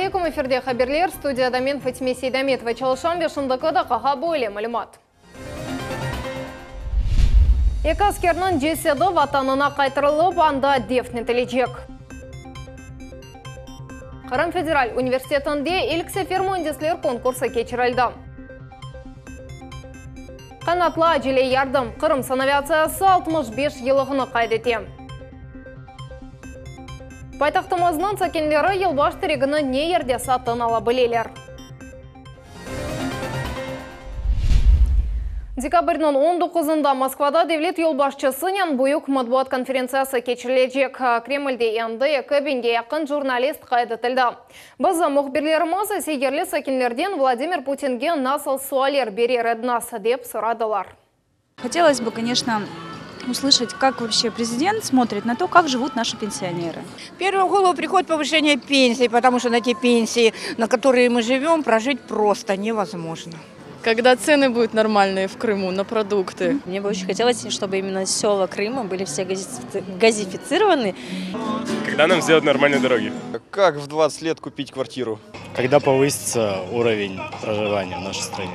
алейкум, эфирде хаберлер, студияда мен Фатиме Сейдаметова Чалышан бешіндікі қаға бөлі мәлімат. Екі аскерінің жеседі ватанына қайтырылып, анда дефнетілежек. Қырым Федераль университетінде ilk sefer mühendisler konkursu keçirildi. Qanatlı acele yardım Qırım sanaviyasiyasi 65 yılını qaydetdi. Paytaxtımızның sakinleri yılbaş terегini ne yerde satın ala bileler. Dekabrның 19-ында Москвада devlet yolbaşçısының büyük matbuat konferensiyası keçirilecek. Kreml'de endi 2000'ge yakın jurnalist qaydetildi. Biz muhbirlerimiz segerli sakinlerden Vladimir Putin'ge nasıl sualler berer ediniz deb soradılar. Хотелось бы, конечно, услышать, как вообще президент смотрит на то, как живут наши пенсионеры. В первую голову приходит повышение пенсий, потому что на те пенсии, на которые мы живем, прожить просто невозможно. Когда цены будут нормальные в Крыму на продукты. Мне бы очень хотелось, чтобы именно села Крыма были все газифицированы. Когда нам сделать нормальные дороги? Как в 20 лет купить квартиру? Когда повысится уровень проживания в нашей стране?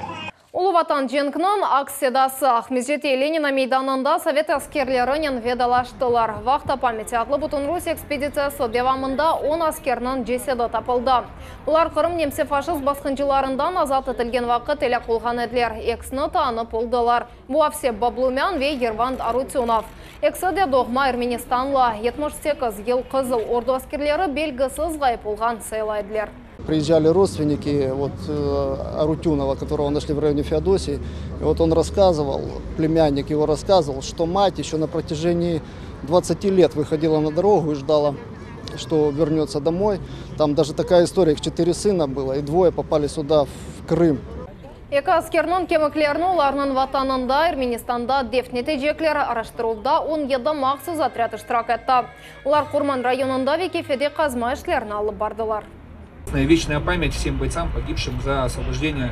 Улы ватан женкнын акседасы Ахмезжете Ленина мейданында совет аскерлерінен ведалаштылар. Вақта памяти атлы бұтын Рус экспедициясы девамында 10 аскернын жеседі тапылды. Бұлар Қырым немсе фашист басқынчыларындан азат етілген вақыт еле қолған еділер. Эксіні танып олдылар. Буавсе Баблумян ве Ерванд Арутюнов. Эксіде доғма Эрменистанла 78 ел қызыл орду аскерлері белгісіз ғайып олған сайлайдылар. Приезжали родственники Арутюнова, которого нашли в районе Феодосии. И вот он рассказывал, племянник его рассказывал, что мать еще на протяжении 20 лет выходила на дорогу и ждала, что вернется домой. Там даже такая история, их 4 сына было, и 2 попали сюда, в Крым. Екі аскернің кеміклерін оларының ватанында Эрменистанда дефнетежеклер араштырылда 17 мақсыз отряд иштирак етті. Олар Курман районында векефеде қазма ішлерін алып бардылар. Вечная память всем бойцам, погибшим за освобождение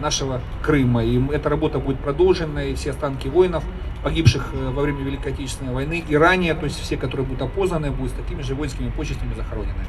нашего Крыма. И эта работа будет продолжена, и все останки воинов, погибших во время Великой Отечественной войны и ранее, то есть все, которые будут опознаны, будут с такими же воинскими почестями захоронены.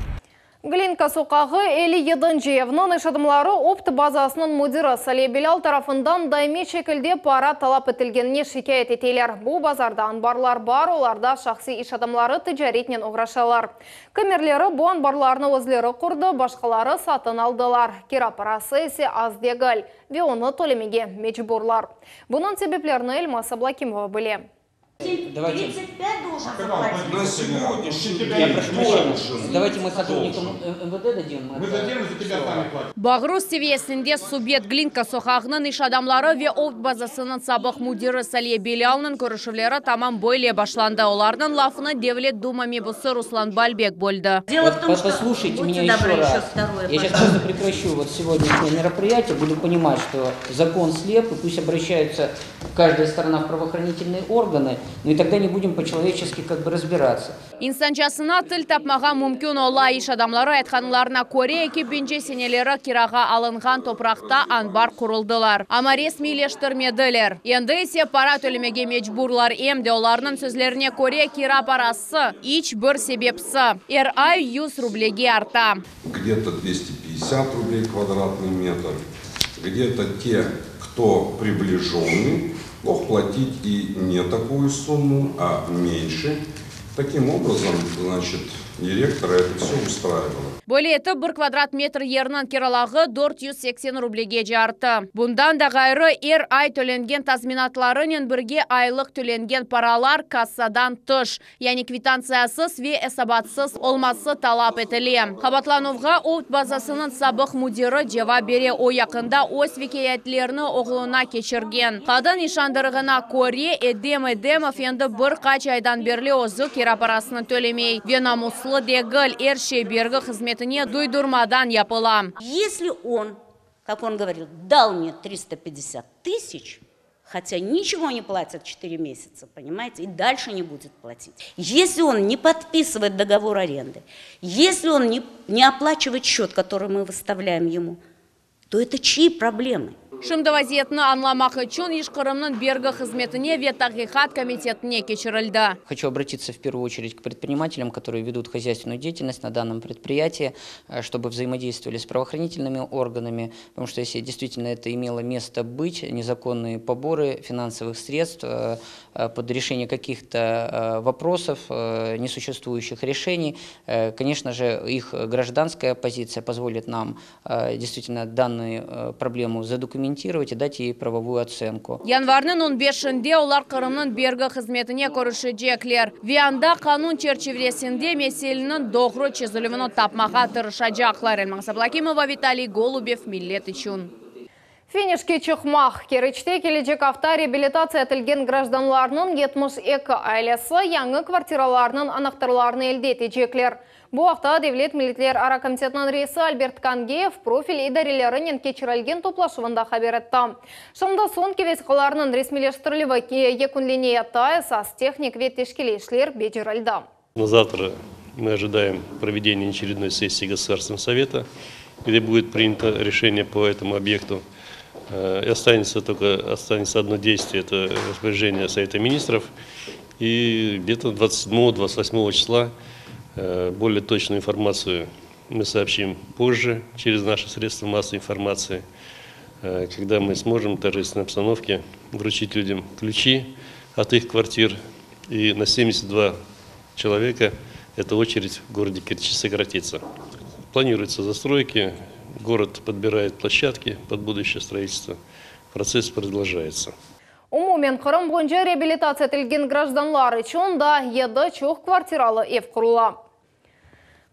Глинка соқағы Эли Едінжиевнің ішадымлары опты базасының мұдиры Сале Белял тарафындан дайме шекілде пара талап етілгеніне шикайет етелер. Бұл базарда анбарлар бар, оларда шақси ішадымлары тіжаретнен ұғрашалар. Көмерлері бұл анбарларыны өзлері құрды, башқалары сатын алдылар. Кера парасы есе аз дегіл, ве оны төлемеге мечбурлар. Бұның себеплеріні Эльмаса Блакимова біле. 35 должен заплатить. Я прошу прощения. Давайте мы сотрудникам МВД дадим. Мы дадим за тебя сами платим. Бағрус севесінде субъект Глинка соқағының иш адамлары ве опт базасының сабық мудиры Сале Белялның көрішівлері тамам бойле башланды. Олардың лафыны Девлет Дума мебусы Руслан Бальбек болды. Дело в том, что послушайте меня еще раз. Я сейчас просто прекращу вот сегодняшнее мероприятие. Буду понимать, что закон слеп, и пусть обращаются каждая сторона в правоохранительные органы. Ну и тогда не будем по-человечески как бы разбираться. İnsançasına tıl tapmağa mümkün ola iş adamları aytqanlarına Kore 2000 senelері kirağa alınған toprakta anbar kuruldular. Ama resmileştirmediler. Endi ise para төлемеге mecburlar emdi. Onların sözlerine Kore kira parası hiç bir sebepsi. Her ay 100 rublege arta. Где-то 250 рублей квадратный метр. Где-то те, кто приближенный, мог платить и не такую сумму, а меньше. Таким образом, значит, директора это все устраивало. Более это 1 квадрат метр ернан кералағы 480 рублеге жарты. Bundan da gayrı ay төленген тазминатларының бірге айлық төленген паралар кассадан тыш, yani квитанциясыз ve esabатсыз olması talap etili. Xabatlановға опт базасының сабық мудиры жава бере о yakında өз векаятлеріні оғлына кешірген. Қадын ишандырығына Kore Edemov енді бір қач айдан берлі өзі кера парасының төлемей. Венамуслы дегіл әрше бергі қызметіне дуйдурмадан япылам. Если он, как он говорил, дал мне 350 тысяч, хотя ничего не платит 4 месяца, понимаете, и дальше не будет платить. Если он не подписывает договор аренды, если он не оплачивает счет, который мы выставляем ему, то это чьи проблемы? Шымды вазиетіні анламақ үшін ешқырымның бергі қызметіне ветақиқат комитетіне кешірілді. Хочу обратиться в первую очередь к предпринимателям, которые ведут хозяйственную деятельность на данном предприятии, чтобы взаимодействовали с правоохранительными органами, потому что если действительно это имело место быть, незаконные поборы финансовых средств под решение каких-то вопросов, несуществующих решений, конечно же, их гражданская позиция позволит нам действительно данную проблему задокументировать и дать ей правовую оценку. Январның 15-інде олар Қырымның бергі қызметіне көрішіджеклер. Вианда қанун черчевресінде меселінің доғры чезіліміні тапмаға тырышаджақлар. Эльмансаблакимова, Виталий Голубев, Миллет үшін. Финишке чықмақ. Керечте келечек авто реабилитация етілген гражданларының 72 айлесі яңы квартираларының анықтарларыны елде етежеклер. Бұл вақта Девлет милитлер ара комитетінің рейсі Альберт Кангеев профиль идарелерінен кечірілген топлашывында хабар етті. Шымда сон кевесқаларының ресмилештірілігі екунлене етті сас техник веттешкелешлер бежірілді. На завтра мы ожидаем проведения очередной сессии Государственного совета, где будет принято решение по этому объекту. И останется одно действие, это распоряжение Совета министров. И где-то 27-28 числа более точную информацию мы сообщим позже через наши средства массовой информации, когда мы сможем в торжественной обстановке вручить людям ключи от их квартир. И на 72 человека эта очередь в городе Керчи сократится. Планируются застройки. Город подбирает площадки под будущее строительство. Процесс продолжается. Умумен Қырым бойынша реабилитация етілген гражданлар үшін да еді чоқ квартиралы ев құрула.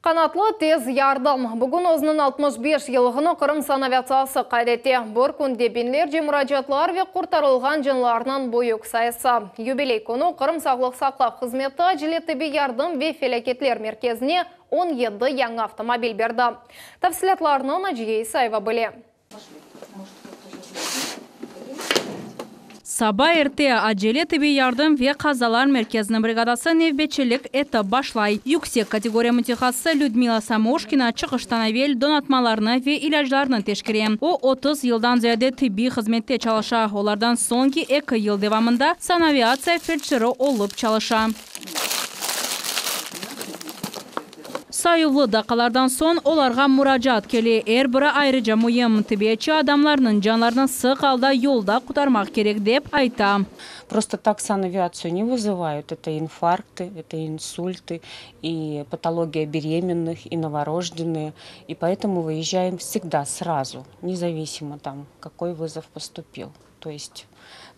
Қанатлы тез ярдым. Бүгін өзінің 65 елғыны Қырым санавияциясы қайдете. Бір күнде бенлер же мұражатлар ве құртарылған жынларынан бойық сайысы. Юбилей күні Қырым сағлық сақлап қызметі жилетібе ярдым ве фелекетлер мерkezіне 17 яңы автомобиль берді. Тәфсілетларының Ажией Саева біле. Саба эрте acele тибе yardım ve kazalar merkezinin бригадасы nevbetçilik eti başlay. Yüksek kategoriya mütehasısı Людмила Самошкина çıkıştan evvel donatmalarını ve ilaçlarını teşkil. O 30 yıldan ziyade tıbbi hizmette çalışa. Onlardan sonki 2 yıl devamında sanaviasiya felçeri olup çalışa. Sayıvlı dakalardan son olarga müracaat keli. Erbira ayrıca mühim tıbiyatçı adamlarının canlarını sık halda yolda kurtarmak gerek deyip ayta. Просто так санавиацию не вызывают. Это инфаркты, это инсульты и патология беременных, и новорожденные. И поэтому выезжаем всегда сразу, независимо там, какой вызов поступил. То есть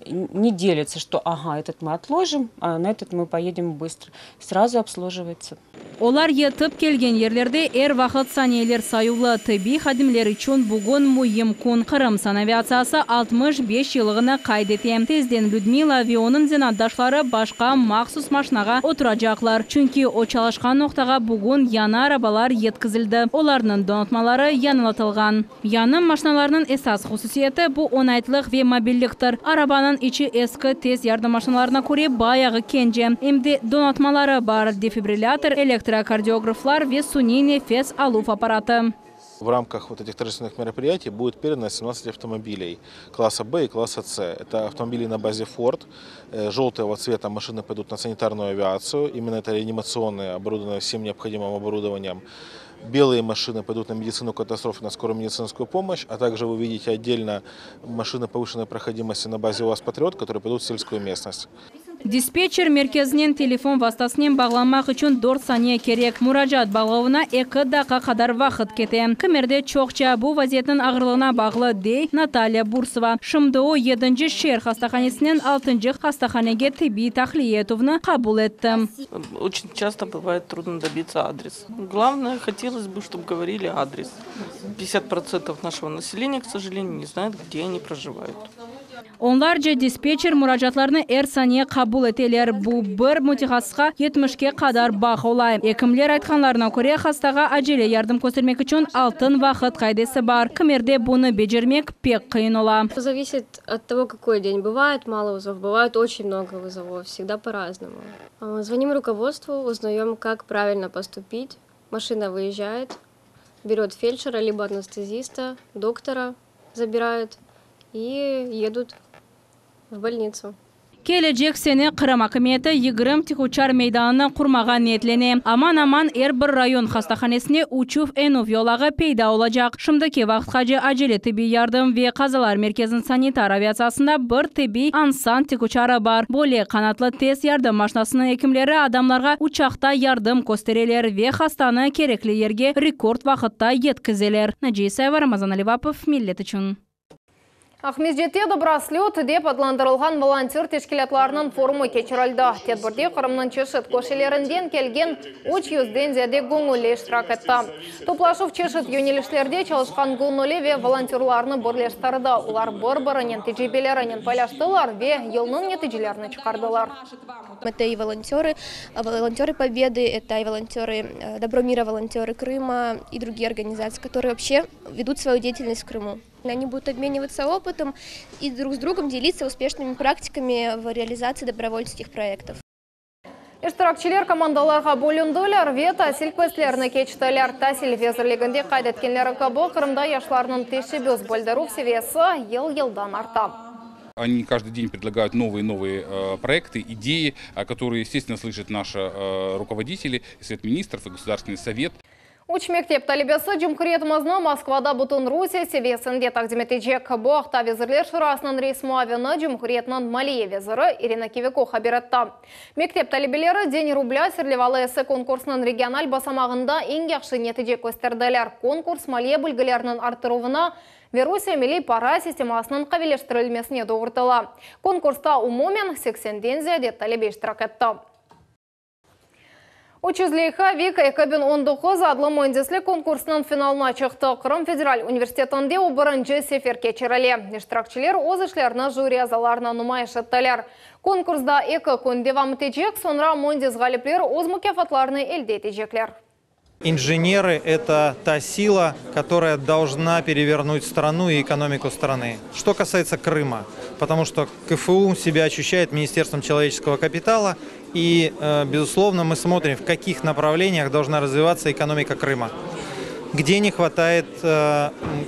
не делится, что ага, этот мы отложим, а на этот мы поедем быстро. Сразу обслуживается. Olar yetip kelgen yerlerde er vaqt saniyeler sayılı tıbbi xadimler için bugün mühim kun. Kırım sanaviyasiyası 65 yılını kaydettim. Tezden Людмила ve onun zinaddaşları başka maxsus maşinaga oturacaklar. Çünkü o çalışkan noktaga bugün yana arabalar yetkizildi. Onların donatmaları yanılatılgan. Yanı maşinalarının esas hususiyeti bu onaytlık ve mobilliktir. Arabanın içi eski tez yardım maşinalarına göre bayağı kence. Emdi donatmaları var, defibrillator, электрокардиографлар ve suni nefes aluv аппараты. В рамках вот этих торжественных мероприятий будет передано 17 автомобилей класса Б и класса С. Это автомобили на базе Ford. Желтого цвета машины пойдут на санитарную авиацию. Именно это реанимационные, оборудованные всем необходимым оборудованием. Белые машины пойдут на медицину катастроф, на скорую медицинскую помощь. А также вы видите отдельно машины повышенной проходимости на базе УАЗ «Патриот», которые пойдут в сельскую местность. Диспетчер merkezinin telefon vasıtasından bağlanmak için 4 saniye gerek. Müracaat bağlavına 2 dakika kadar vakit kete. Kemerde çokça bu vaziyetin ağırlığına bağlı dey Natalya Bursova. Şimdi o 7. şehir hastahanesinden 6. hastahanege tıbbi tahliye etovunu kabul etti. Очень часто бывает трудно добиться адреса. Главное, хотелось бы, чтобы говорили адрес. 50% нашего населения, к сожалению, не знает, где они проживают. Onlarca dispetcher müracaatlarını er saniye kabul eteler. Bu bir mütehassısga 70'ke kadar bağ olay. Ekimler aytkanlarına göre hastaga acele yardım göstermek için altın vaqt kaydesi var. Kemerde bunu becermek pek kıyın ola. Зависит от того, какой день. Бывает мало вызовов, бывает очень много вызовов. Всегда по-разному. Звоним руководству, узнаем, как правильно поступить. Машина выезжает, берет фельдшера, либо анестезиста, доктора забирает. и едут в больницу. Келечек сені Қырым акыметі 20 тихучар мейданына құрмаған ниетлене. Аман-аман әрбір район хастаханесіне учув энув йолағы пейда олacak. Шымдыки вақытқа же acele тиби ярдым ве қазалар мерkezin санитар авиациясында бір тиби ансан тихучары бар. Более қанатлы тез ярдым машинасының екімлері адамларға учақта ярдым көстерелер ве хастаны керекли ерге рекорд вақытта еткізелер. Наджейсаева, Рамазан Аливапов, Миллет үшін. Ахмезжетте добраслет деп адландырылған волонтер тешкілетларының форумы кечірілді. Тедбірде Қырымның чешіт көшелерінден келген 300-ден зәде көңілі іштірак етті. Топлашып чешіт юнелішлерде çalışқан көңілі ве волонтерларны бірлештірді. Олар бір-бірінен тежебелерінен паяштылар ве елның нетежелеріні чықардылар. Это и волонтеры Победы, это и волонтеры Добро мира, волонтеры Крыма и другие организации, которые вообще ведут свою деятельность в Крыму. Они будут обмениваться опытом и друг с другом делиться успешными практиками в реализации добровольческих проектов. Иштиракчилер командаларға бөлінділер, ве тәсіл көслеріні кечтілер. Тәсіл везірлігінде қайдеткенлері кабы Қырымда яшларының теші бөз бөлдіру севесі ел-елдан арта. Они каждый день предлагают новые проекты, идеи, которые, естественно, слышат наши руководители, Совет министров и Государственный совет. Уч мектеп талибесі Жұмқұретімізні Москвада бұтын Русия севесінде тақдиметежек. Бұақта везірлер шырасының рейсму авені Жұмқұретінің Малия везірі Ирина Кивеко хабиратта. Мектеп талибелері день рубля серлевалы эссе конкурсының региональ басамағында ең яқшы нетежек көстерділер. Конкурс Малия бүлгілерінің артыруына Верусия милей пара системасының қавелештірілмесіне доғыртыла. Конкурста умумен 80-ден зиядет талибе иштирак етті. Учузлейха Вика Экабин 19 адлы мойындеслі конкурсының финалына чықты. Қырым федераль университетінде обырынжы сефер кечірілі. Иштиракчилер оз ішлеріні жюри азаларына нумайыш еттілер. Конкурсда экі көндевам тежек, сонра мойындез ғаліплер оз мұкафатларыны элде тежеклер. Инженеры – это та сила, которая должна перевернуть страну и экономику страны. Что касается Крыма, потому что КФУ себя ощущает Министерством человеческого капитала, и, безусловно, мы смотрим, в каких направлениях должна развиваться экономика Крыма. Где не хватает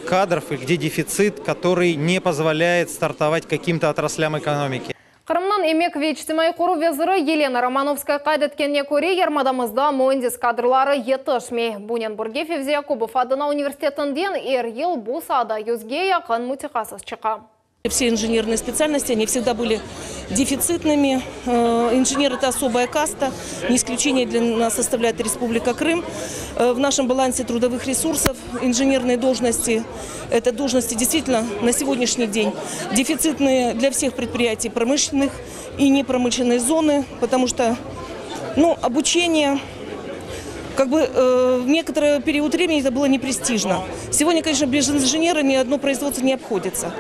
кадров и где дефицит, который не позволяет стартовать каким-то отраслям экономики. Қырымнан емек вечтімай құру везірі Елена Романовская қайдеткенне көре ермадамызда мойындес кадрлары етішмей. Бунен Бургеф Евзе Якубов адына университетінден ел бұсада юзге яқын мутихасыз чықа. Все инженерные специальности, они всегда были дефицитными. Инженер – это особая каста. Не исключение для нас составляет Республика Крым. В нашем балансе трудовых ресурсов инженерные должности – это должности действительно на сегодняшний день дефицитные для всех предприятий промышленных и непромышленной зоны, потому что обучение в некоторый период времени это было непрестижно. Сегодня, конечно, без инженера ни одно производство не обходится.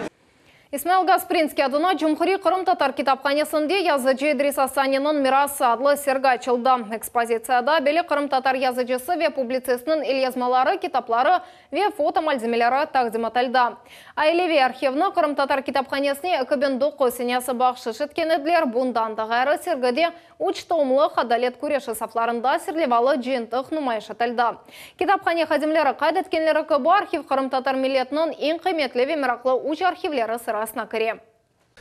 Исмаил Гаспринский адына Жұмқұри Қырым татар китапханесінде язычы Идрис Асанинын мирасы адлы серга ачылды. Экспозицияда белі Қырым татар язычысы ве публицистінің ел-язмалары, китаплары ве фото-мальземелері тақдим етілді. Айлеви архивны Қырым татар китапханесіне 2009 сенесі бақшыш еткенеділер бұндан дағайры сергіде учтомлы қадалет көреші сафларында серлевалы жиынтық нумайыш етілді. Китапхане хадимлері қайдеткенлері көбі архив Қырым татар милетінің ең қиметлі ве мираклы уч архивлері сыра.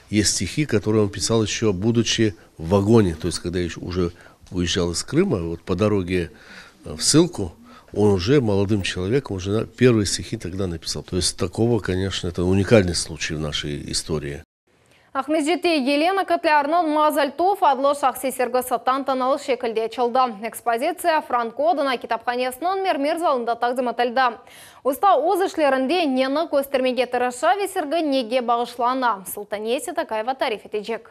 Есть стихи, которые он писал еще будучи в вагоне, то есть когда я уже уезжал из Крыма, вот по дороге в ссылку, он уже молодым человеком, уже первые стихи тогда написал. То есть такого, конечно, это уникальный случай в нашей истории. Ахмезжетте Елена Котлярның Мазальтов адлы шақси сергісі тантаналы шекілде чылды. Экспозиция Франко адына китапханесінің мермер залында тақдим етілді. Уста оз ішлерінде нені көстермеге тырыша весергі неге бағышлана. Султанеси Такаева тариф етежек.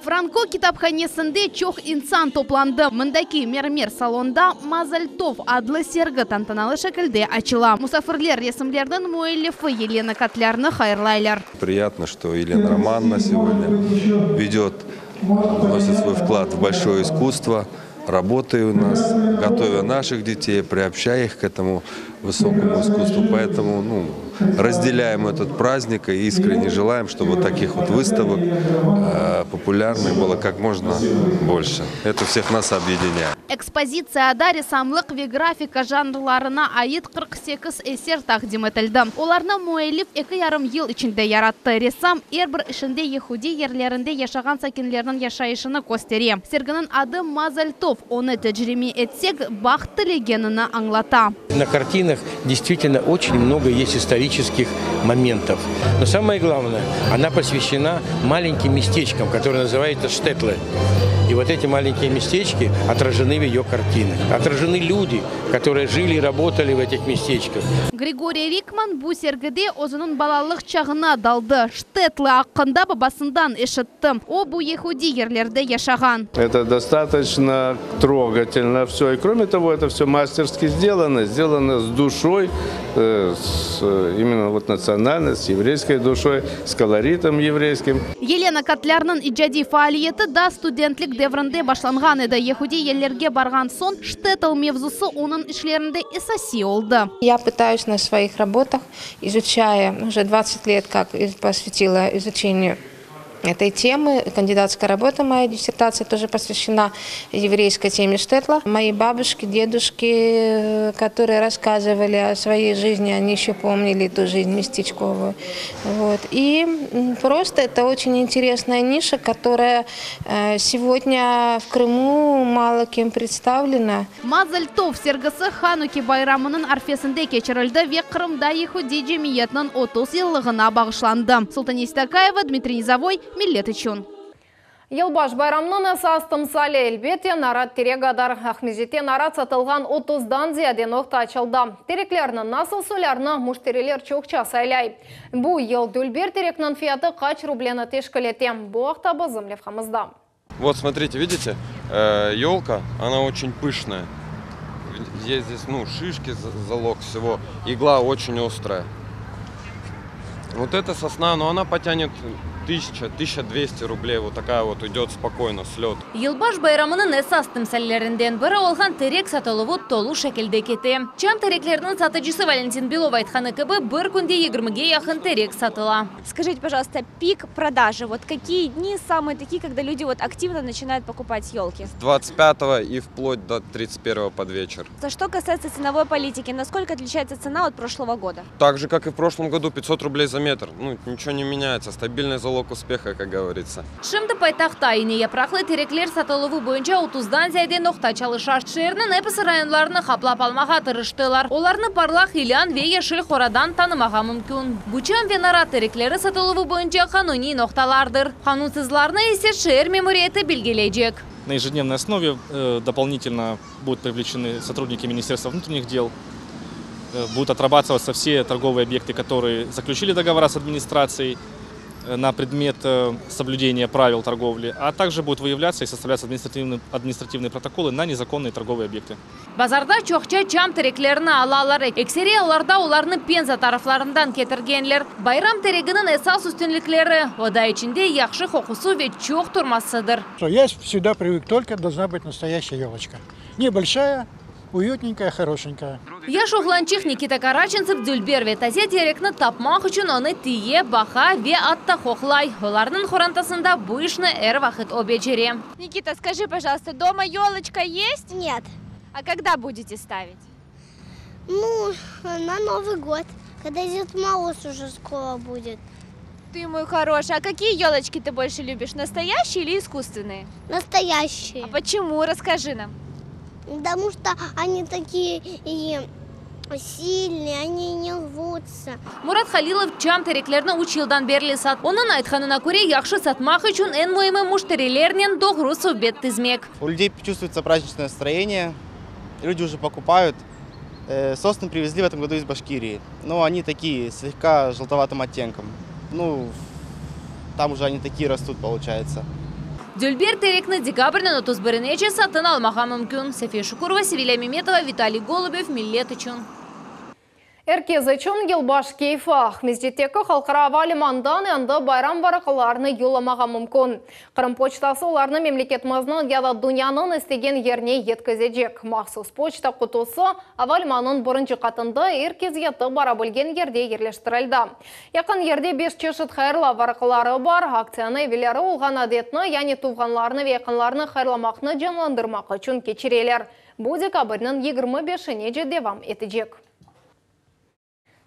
Франко китапханесінде чоқ инсан топланды. Мындаки мермер салонда Мазальтов адлы сергі тантаналы шекілде ачыла. Мусафирлер ресімлердің муэллифы Елена Котлярны хайырлайлар. Приятно, что Елена Романовна сегодня вносит свой вклад в большое искусство, работая у нас, готовя наших детей, приобщая их к этому высокому искусству. Поэтому разделяем этот праздник и искренне желаем, чтобы таких вот выставок популярных было как можно больше. Это всех нас объединяет. экспозиция адари самлық ве графика жанрларына айыт 48 эсер тақдим етілді. Оларны муэлиф 2,5 ел içinde яратты. Ресам әрбір ішінде ехуди ерлерінде яшаған сакинлерінің яшайышыны көстере. Сергінің ады Мазальтов. Оны тәжірими етсек, бақты легенына аңлата. На картинах действительно очень много есть исторических моментов. Но самое главное, она посвящена маленьким местечкам, которые называются штетлы. И вот эти маленькие местечки отражены в ее картинах. Отражены люди, которые жили и работали в этих местечках. Григорий Рикман bu sergide o'zining balalik chag'ina daldi. Штетлы ақында babasından eshitdi. O bu Yehudi yerlerde yaşagan. Это достаточно трогательно все. И кроме того, это все мастерски сделано. Сделано с душой, именно вот национально, с еврейской душой, с колоритом еврейским. Елена Котлярның ijadi faaliyeti da studentlik devrinde başlangan edi. Yehudi yerlerge bargan son штетл mevzusu onun işlerinde esasi oldu. Я пытаюсь на своих работах, изучая уже 20 лет, как посвятила изучению этой темы. Кандидатская работа, моя диссертация тоже посвящена еврейской теме штетла. Мои бабушки, дедушки, которые рассказывали о своей жизни, они еще помнили ту жизнь местечковую. Вот. И просто это очень интересная ниша, которая сегодня в Крыму мало кем представлена. Мазальтов сергысы Хануки байрамының арфесінде кечірілді ве Крымда Yehudi жемиетінің 30 yıllığına bağışlandı. Султан Истакаева, Дмитрий Низовой, Миллет Ичун. Елбаш байрамның əsas тымсалы әлбетте нарат терегадар. Ахмезете нарат сатылған 30-дан зияде ноқта açıldı. Тереклерінің насыл солярны муштерелер чоқча сайлай. Бұл ел дүлбер терекнің фияты қач рублені тешкілетем. Бұл ақта бізім левхамызда. Вот смотрите, видите, елка, она очень пышная. Есть здесь, шишки, залог всего. Игла очень острая. Вот эта сосна, но она потянет 1000-1200 рублей. Вот такая вот идет спокойно, с лед. Елбаш байрамының əsas тімсәллерінден бірі олған терек сатылығы толу шәкелде кете. Чам тереклерінің сатыжысы Валентин Белов айтқаны кібі бір күнде 20-ге яқын терек сатыла. Скажите, пожалуйста, пик продажи. Вот какие дни самые такие, когда люди вот активно начинают покупать елки? С 25-го и вплоть до 31-го под вечер. Что касается ценовой политики, насколько отличается цена от прошлого года? Так же, как и в прошлом году, 500 рублей за метр. Ничего не меняется. Стабильный залог успеха, как говорится. Шымды пайтақта ине япрақлы тереклер сатылығы бойынша 30-дан зәйде ноқта чалышар. Шерінің әпісі районларыны қаплап алмаға тырыштылар. Оларны парлақ илян ве ешіл қорадан танымаға мүмкін. Бучам ве нара тереклері сатылығы бойынша қануни ноқталардыр. Қанунсызларны есе шер мемориеті белгелейджек. На ежедневной основе дополнительно будут привлечены сотрудники Министерства внутренних дел. Будут отрабатываться все торговые объекты, которые заключили договора с администрацией на предмет соблюдения правил торговли, а также будут выявляться и составляться административные протоколы на незаконные торговые объекты. Базарда чоқча чам тереклеріні алалар. Эксери оларда оларны пенза тарафларындан кетіргенлер. Байрам терегінің əsas үстінліклері. Ода içinde яқшы қоқысу ве чоқ тұрмасыдыр. Я всегда привык, только должна быть настоящая елочка. Небольшая, уютненькая, хорошенькая. Яш оғланчық Никита Караченцев дүлбер ве тазе терекні тапмақ үшін оны тие, баха ве атта хоқлай. Оларның хорантасында бұйшны әр вақыт обечере. Никита, скажи, пожалуйста, дома елочка есть? Нет. А когда будете ставить? На Новый год, когда Дед Мороз уже скоро будет. Ты мой хороший. А какие елочки ты больше любишь, настоящие или искусственные? Настоящие. А почему? Расскажи нам. Потому что они такие сильные, они не рвутся. Мурат Халилов чам тереклерні 3 жылдан берлі сат. Оның айтқанына көре яқшы сатмақ үшін ән мойымы муштерелернен доғру совбет тізмек. У людей чувствуется праздничное настроение, люди уже покупают. Сосны привезли в этом году из Башкирии, но они такие, слегка желтоватым оттенком. Там уже они такие растут, получается. Дүлбер терекні декабрьнен 31-нече сатын алмаға мүмкін. София Шукурова, Севилия Меметова, Виталий Голубев, Миллет Ичун. Эркезі чон елбаш кейфі Ахмездеттегі халқыра валимандан әнді байрам барақыларыны юламаға мүмкін. Қырым почтасы оларыны мемлекетіміздің яда дүнияның істеген ерне еткізедек. Мақсус почта құтысы авалиманын бұрынчы қатынды эркезеті бара білген ерде ерлештірілді. Яқын ерде 5 чешіт хайырлы барақылары бар. Акцияны евелері олған адетіні, яны туғанларыны ве яқынларыны хайырламақны жамландырмақы чүн кечерелер. Будек абырның 25-шіне же девам етежек.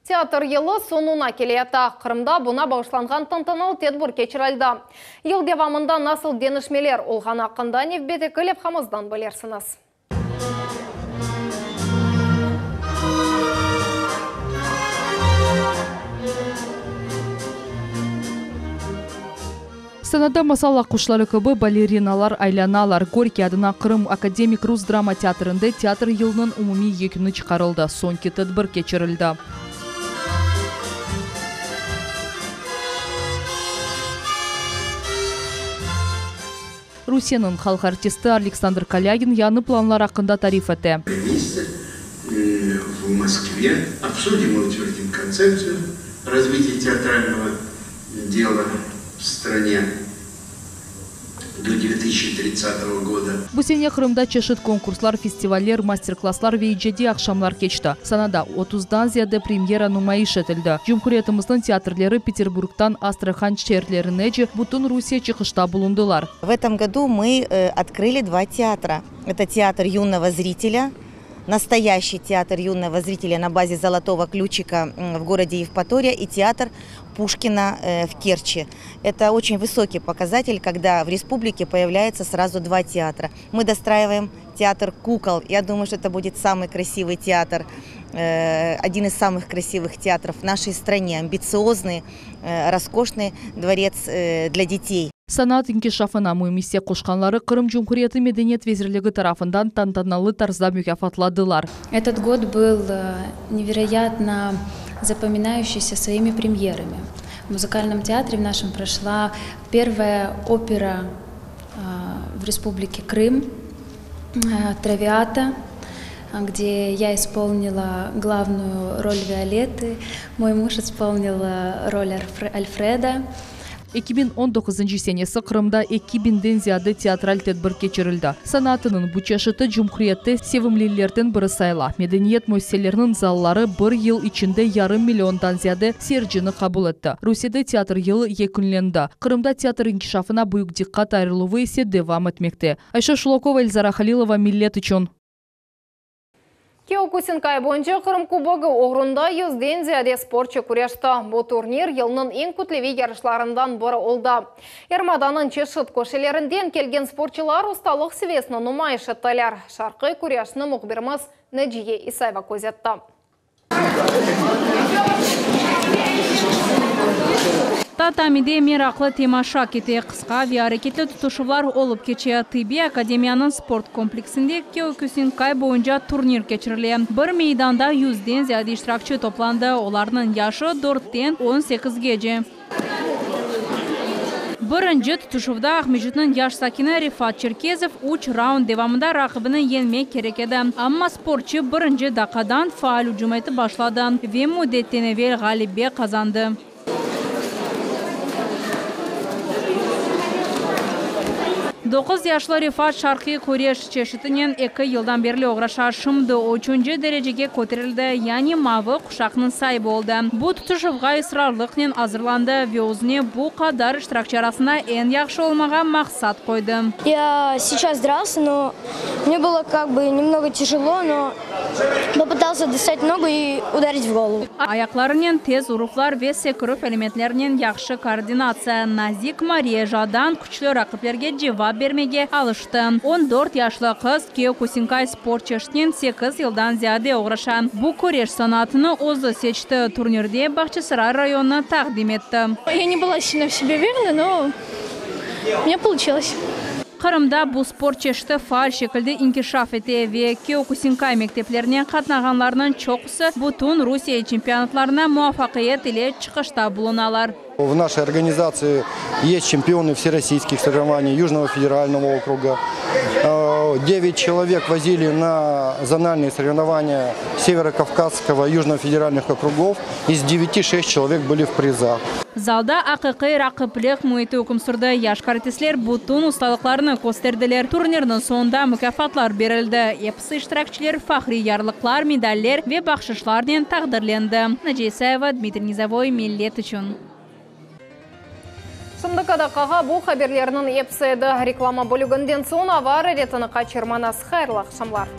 Театр елы сонуна келеті. Қырымда бұна бағышланған тантанал тедбір кечірілді. Ел девамында насыл денішмелер олған ақында невбеті кіліп хамыздан білерсіңіз. Санада масал ақушылары көбі балериналар айланалар. Горький адына Қырым Академик Рус драма театрында театр елінің умуми екіні чықарылды. Сонки тедбір кечірілді. Русияның халық артисті Александр Калягин яны планлар ақында тариф еті. В Москве обсудим и утвердим концепцию развития театрального дела в стране до 2030 года. Бұсене Қырымда чешет конкурслар, фестивалер, мастер-класслар вейджеде ақшамлар кечті. Санада 30-дан зияде премьера нумайыш етілді. Жүмкүретіміздің театрлері Петербургтан Астрахань шерлерінеже бутын Русия чықышта булындылар. В этом году мы открыли 2 театра. Это театр юного зрителя, настоящий театр юного зрителя на базе Золотого ключика в городе Евпатория и театр Пушкина в Керчи. Это очень высокий показатель, когда в республике появляется сразу 2 театра. Мы достраиваем театр кукол. Я думаю, что это будет самый красивый театр, один из самых красивых театров в нашей стране. Амбициозный, роскошный дворец для детей. Санат инкишафына муймисе қошқанлары Қырым Жүмкүреті Медениет везірлігі тарафындан тантаналы тарзда мүкафатладылар. Этот год был невероятно запоминающийся своими премьерами. В музыкальном театре в нашем прошла первая опера в Республике Крым «Травиата», где я исполнила главную роль Виолетты, мой муж исполнил роль Альфреда. 2019 сенесі Қырымда 2000-ден зияды театраль тедбір кечірілді. Санатының бүчешіті Жүмкүриетті севімлелерден бірі сайла. Медениет мөселерінің заллары бір ел içinde yarım milyonдан зияды серджіні қабыл етті. Русияда театр елі екінленді. Қырымда театр инкишафына бұйық диққат айрылуы есе девам етмекте. Айша Шулакова, Эльзара Халилова, Миллет үшін. Кеокусинкай бойынша Қырым кубогы оғрында 100-ден зияде спортшы күрешті. Бұл турнир елінің ең күтлеве ярышларынан бірі олды. Ермаданын чешіт көшелерінден келген спортчылар ұсталық севесіні нумайыш еттілер. Шарқы күрешіні мұқбіріміз Нәджие Исаева көзетті. Татамиде мерақлы темаша кете қысқа виарекетлі тұтышылар олып кече Тиби Академияның спорт комплексінде Кеокусинкай бойынша турнир кечіріле. Бір мейданда 100-ден зияды иштиракчы топланды. Оларының яшы 4-ден 18-ге же. Бірінші тұтышывда Ахмеджетінің яш сакины Рифат Черкезов 3 раунд девамында рақыбыны енмек керек еді. Амма спортчы бірінші дақадан фаал үжуметі башлады. Ве мудеттен евел ғалибе қазанды. 9 yaşlı Rifat Şarkı Kuryeş çeşitinin 2 yıldan beri uğraşa şimdi 3. derecege kotirildi, yani mavi kuşakının sahibi oldu. Bu tutuşuvga ısrarlıkla hazırlandı ve özüne bu kadar iştirakçı arasında en yaxşı olmağa maksat koydu. Я сейчас дрался, но мне было как бы немного тяжело, но попытался достать ногу и ударить в голову. Ayaklarının tez uruklar ve sekürüp elementlerinin yaxşı koordinasiya nazik Mariyajadan güçlü rakiplerge cevap vermege alıştı. 14 yaşlı kız Kеокусинкай spor çeşitinin 8 yıldan ziyade uğraşan bu kureş sanatını özü seçti. Turnirde Bahçesaray rayonuna takdim etti. Я не была сильно в себе уверена, но у меня получилось. Қырымда bu spor çeşidi faal şekilde inkişaf etti ve Kеокусинкай mekteplerine katılganlarının çoğusu bütün Rusya çempionatlarına muvaffakiyet ile çıkışta bulunalar. В нашей организации есть чемпионы всероссийских соревнований Южного федерального округа. 9 человек возили на зональные соревнования Северокавказского и Южного федеральных округов. Из 9 6 человек были в призах. Залда ақиқи рақыплық мұйты өкім сүрді. Яш картислер бұттың ұсталықларыны көстерділер. Турнирдің соңында мүкафатлар берілді. Епсі іштіракчылар фахри ярлықлар, медаллер ве бақшышлардың тағдырленді. Наджесаева, Дмитрий Низовой, Миллет үшін. Сымдықадақаға бұл қаберлерінің епседі реклама бөлігінден соң авары ретіні қачырманас қайырлық шамлар.